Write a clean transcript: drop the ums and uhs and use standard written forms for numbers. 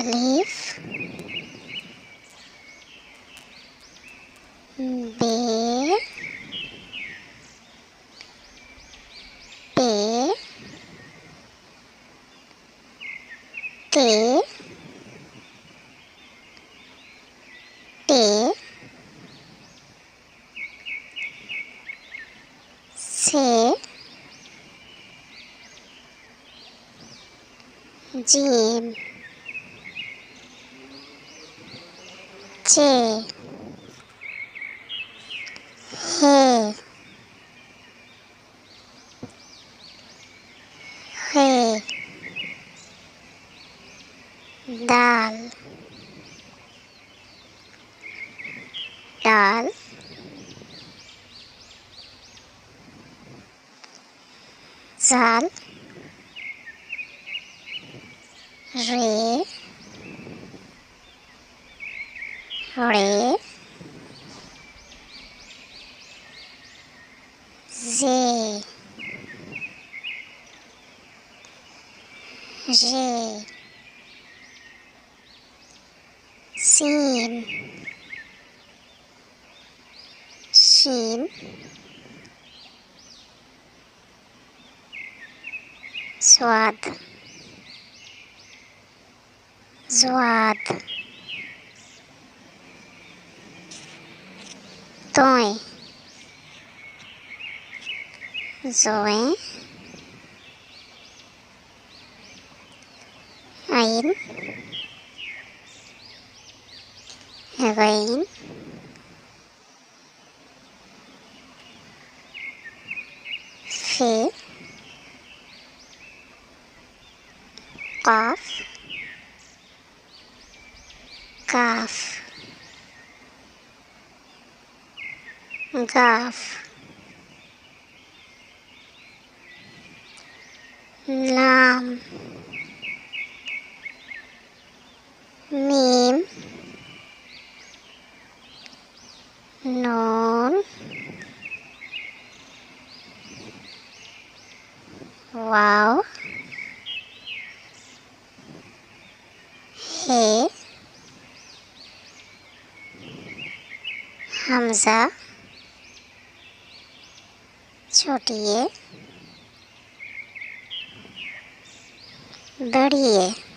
अलिफ बे पे ते टे से जीम चे हे दाल दाल जाल रे रे जे रे सीन शीन स्वाद ज़्वाद तोय ज़ोए आइन गैन फे काफ काफ गाफ लाम मीम नून वाव हे हमज़ा छोटी ए बड़ी ए